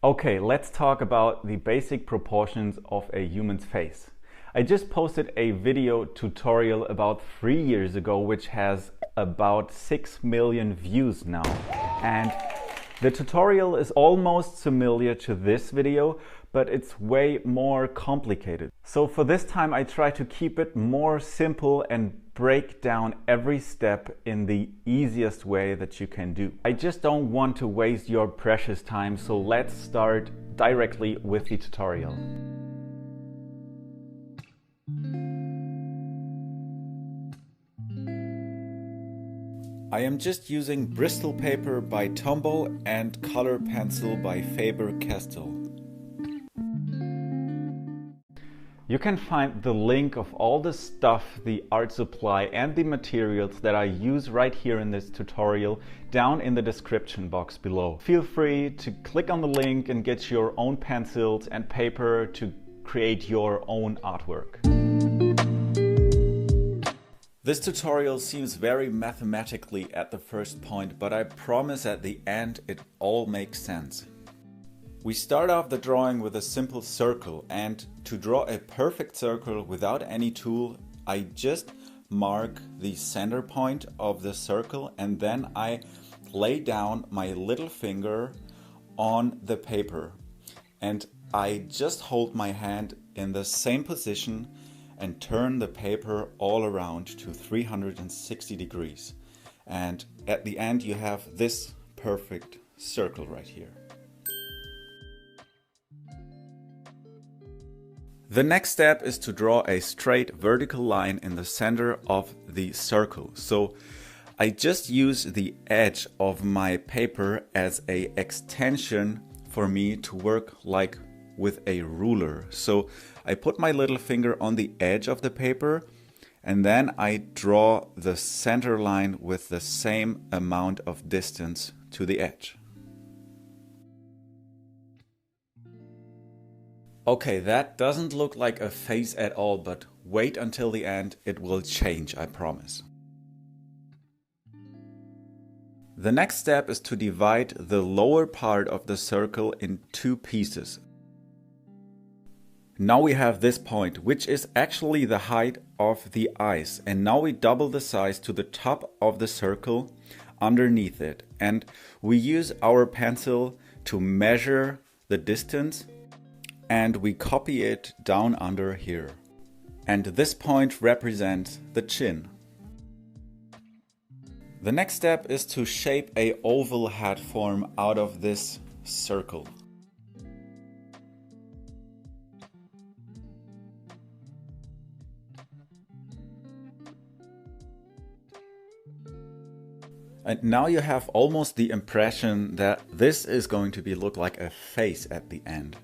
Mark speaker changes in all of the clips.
Speaker 1: Okay, let's talk about the basic proportions of a human's face. I just posted a video tutorial about 3 years ago which has about 6 million views now. And the tutorial is almost similar to this video, but it's way more complicated. So for this time I try to keep it more simple and break down every step in the easiest way that you can do. I just don't want to waste your precious time, so let's start directly with the tutorial. I am just using Bristol paper by Tombow and color pencil by Faber-Castell. You can find the link of all the stuff, the art supply and the materials that I use right here in this tutorial down in the description box below. Feel free to click on the link and get your own pencils and paper to create your own artwork. This tutorial seems very mathematically at the first point, but I promise at the end it all makes sense. We start off the drawing with a simple circle, and to draw a perfect circle without any tool, I just mark the center point of the circle and then I lay down my little finger on the paper and I just hold my hand in the same position and turn the paper all around to 360 degrees. And at the end you have this perfect circle right here. The next step is to draw a straight vertical line in the center of the circle. So I just use the edge of my paper as an extension for me to work like with a ruler. So I put my little finger on the edge of the paper and then I draw the center line with the same amount of distance to the edge. Okay, that doesn't look like a face at all, but wait until the end, it will change, I promise. The next step is to divide the lower part of the circle in two pieces. Now we have this point, which is actually the height of the eyes, and now we double the size to the top of the circle underneath it, and we use our pencil to measure the distance and we copy it down under here. And this point represents the chin. The next step is to shape an oval head form out of this circle. And now you have almost the impression that this is going to look like a face at the end.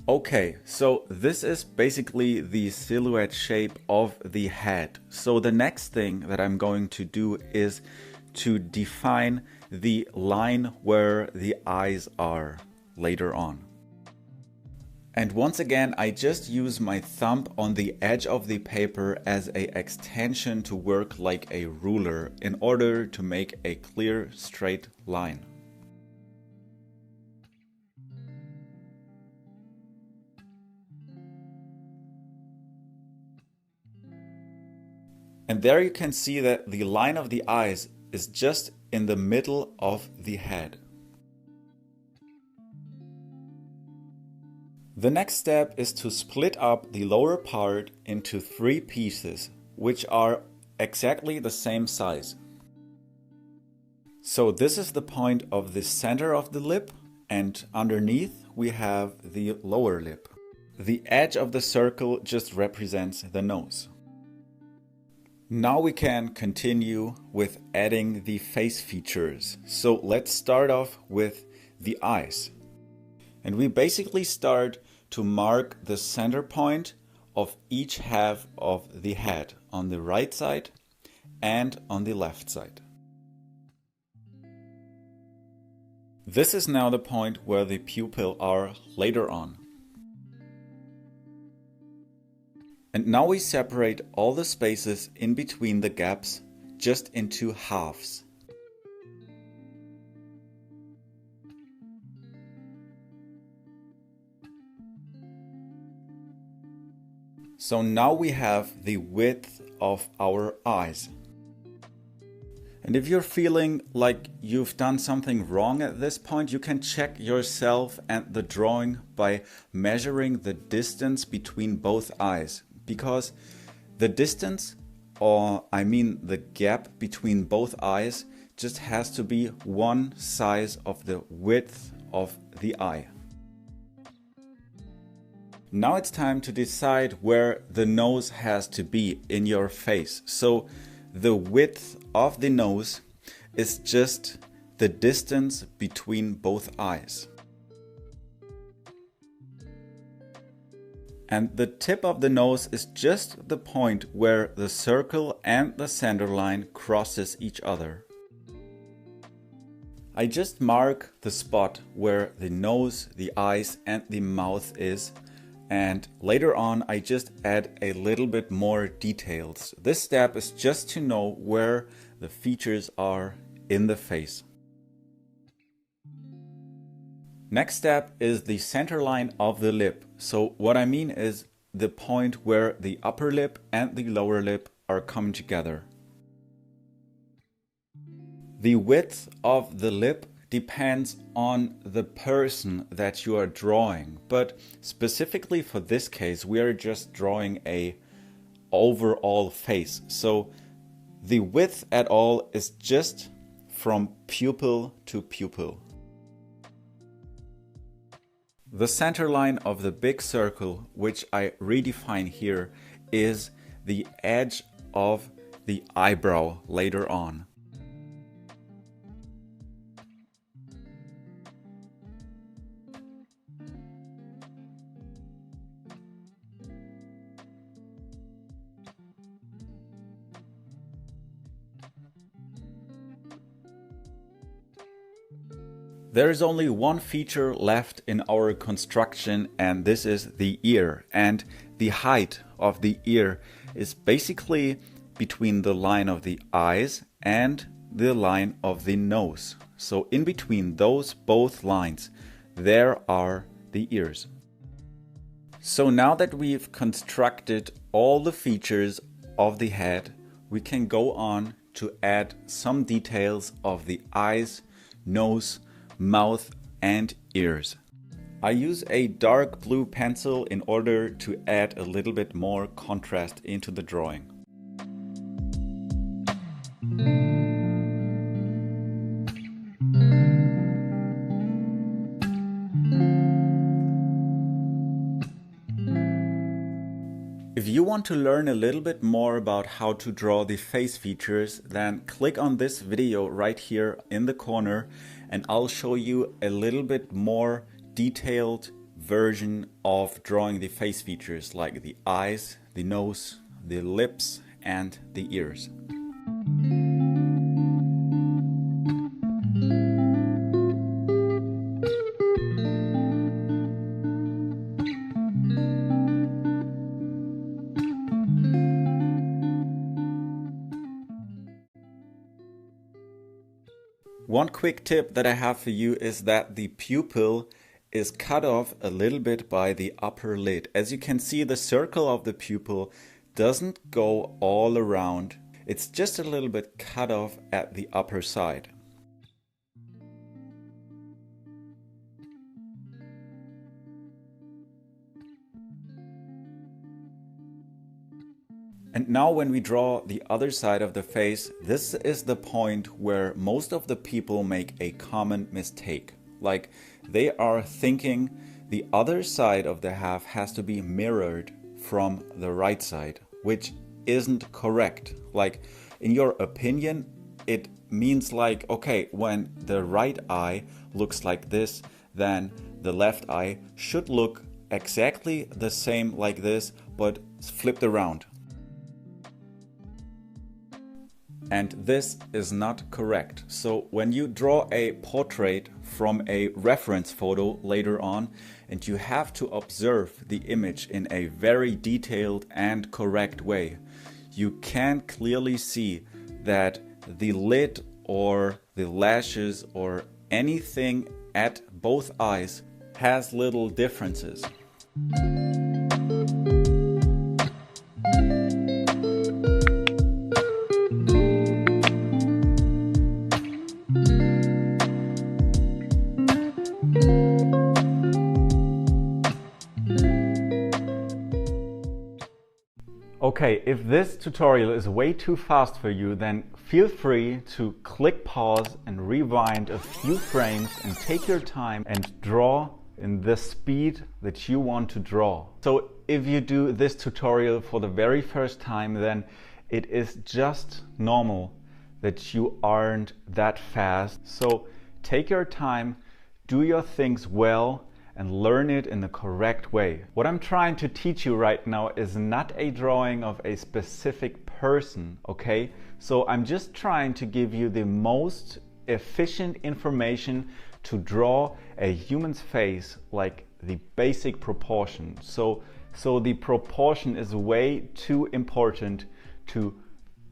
Speaker 1: Okay, so this is basically the silhouette shape of the head. So the next thing that I'm going to do is to define the line where the eyes are later on. And once again, I just use my thumb on the edge of the paper as an extension to work like a ruler in order to make a clear straight line. And there you can see that the line of the eyes is just in the middle of the head. The next step is to split up the lower part into 3 pieces, which are exactly the same size. So this is the point of the center of the lip, and underneath we have the lower lip. The edge of the circle just represents the nose. Now we can continue with adding the face features. So let's start off with the eyes. And we basically start to mark the center point of each half of the head on the right side and on the left side. This is now the point where the pupils are later on. And now we separate all the spaces in between the gaps just into halves. So now we have the width of our eyes. And if you're feeling like you've done something wrong at this point, you can check yourself and the drawing by measuring the distance between both eyes. Because the distance, or I mean the gap between both eyes, just has to be one size of the width of the eye. Now it's time to decide where the nose has to be in your face. So the width of the nose is just the distance between both eyes. And the tip of the nose is just the point where the circle and the center line crosses each other. I just mark the spot where the nose, the eyes and the mouth is, and later on I just add a little bit more details. This step is just to know where the features are in the face. Next step is the center line of the lip. So what I mean is the point where the upper lip and the lower lip are coming together. The width of the lip depends on the person that you are drawing, but specifically for this case we are just drawing a overall face. So the width at all is just from pupil to pupil. The center line of the big circle, which I redefine here, is the edge of the eyebrow later on. There is only one feature left in our construction, and this is the ear. And the height of the ear is basically between the line of the eyes and the line of the nose. So in between those both lines, there are the ears. So now that we've constructed all the features of the head, we can go on to add some details of the eyes, nose, mouth and ears. I use a dark blue pencil in order to add a little bit more contrast into the drawing. If you want to learn a little bit more about how to draw the face features, then click on this video right here in the corner and I'll show you a little bit more detailed version of drawing the face features like the eyes, the nose, the lips and the ears. One quick tip that I have for you is that the pupil is cut off a little bit by the upper lid. As you can see, the circle of the pupil doesn't go all around. It's just a little bit cut off at the upper side. And now when we draw the other side of the face, this is the point where most of the people make a common mistake. Like they are thinking the other side of the half has to be mirrored from the right side, which isn't correct. Like in your opinion, it means like, okay, when the right eye looks like this, then the left eye should look exactly the same like this, but flipped around. And this is not correct. So when you draw a portrait from a reference photo later on, and you have to observe the image in a very detailed and correct way. You can clearly see that the lid or the lashes or anything at both eyes has little differences. Okay, if this tutorial is way too fast for you, then feel free to click pause and rewind a few frames and take your time and draw in the speed that you want to draw. So if you do this tutorial for the very first time, then it is just normal that you aren't that fast. So take your time, do your things well, and learn it in the correct way. What I'm trying to teach you right now is not a drawing of a specific person, okay? So I'm just trying to give you the most efficient information to draw a human's face, like the basic proportion. So the proportion is way too important to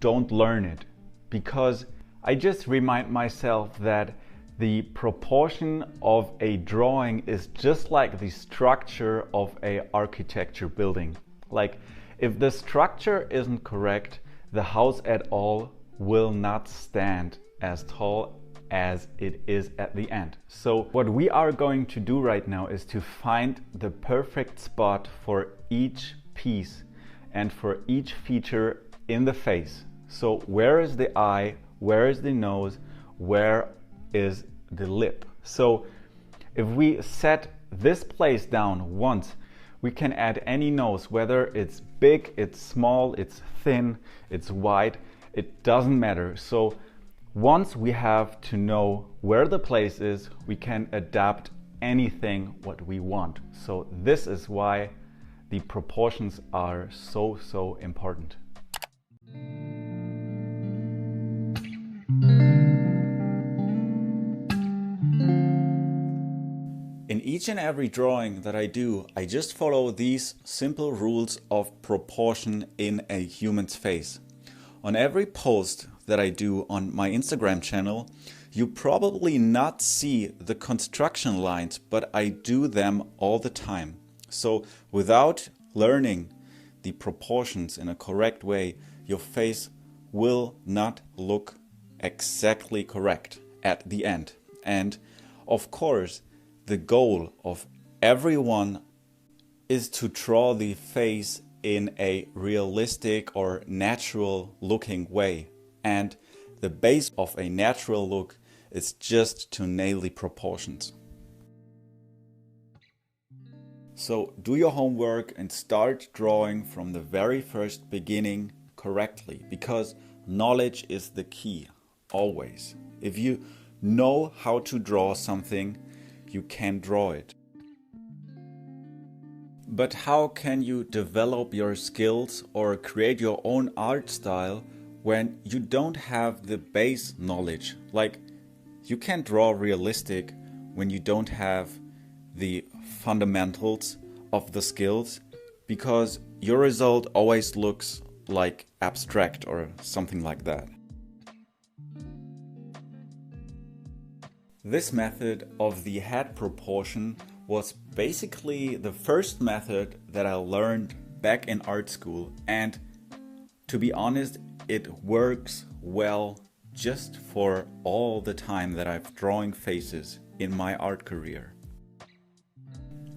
Speaker 1: don't learn it, because I just remind myself that the proportion of a drawing is just like the structure of an architecture building. Like, if the structure isn't correct, the house at all will not stand as tall as it is at the end. So what we are going to do right now is to find the perfect spot for each piece and for each feature in the face. So where is the eye? Where is the nose? Where is the lip? So if we set this place down once, we can add any nose, whether it's big, it's small, it's thin, it's wide, it doesn't matter. So once we have to know where the place is, we can adapt anything what we want. So this is why the proportions are so important. In each and every drawing that I do, I just follow these simple rules of proportion in a human's face. On every post that I do on my Instagram channel, you probably not see the construction lines, but I do them all the time. So without learning the proportions in a correct way, your face will not look exactly correct at the end. And of course, the goal of everyone is to draw the face in a realistic or natural looking way. And the base of a natural look is just to nail the proportions. So do your homework and start drawing from the very first beginning correctly, because knowledge is the key, always. If you know how to draw something, you can draw it. But how can you develop your skills or create your own art style when you don't have the base knowledge? Like, you can't draw realistic when you don't have the fundamentals of the skills, because your result always looks like abstract or something like that. This method of the head proportion was basically the first method that I learned back in art school, and to be honest, it works well just for all the time that I've drawing faces in my art career.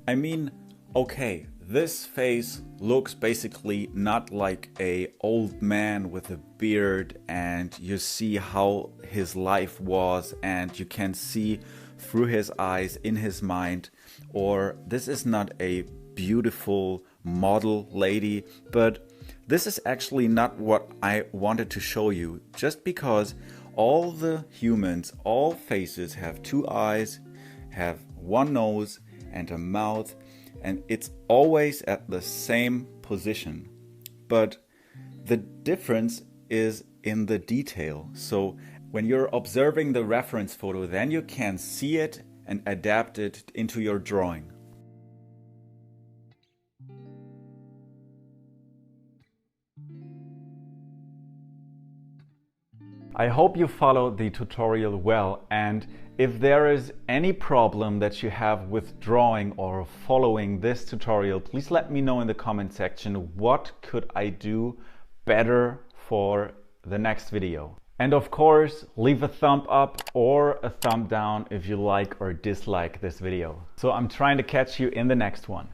Speaker 1: I mean, okay, this face looks basically not like an old man with a beard, and you see how his life was and you can see through his eyes in his mind, or this is not a beautiful model lady, but this is actually not what I wanted to show you, just because all the humans, all faces have two eyes, have one nose and a mouth, and it's always at the same position. But the difference is in the detail. So when you're observing the reference photo, then you can see it and adapt it into your drawing. I hope you followed the tutorial well, and if there is any problem that you have with drawing or following this tutorial, please let me know in the comment section what could I do better for the next video. And of course, leave a thumb up or a thumb down if you like or dislike this video. So I'm trying to catch you in the next one.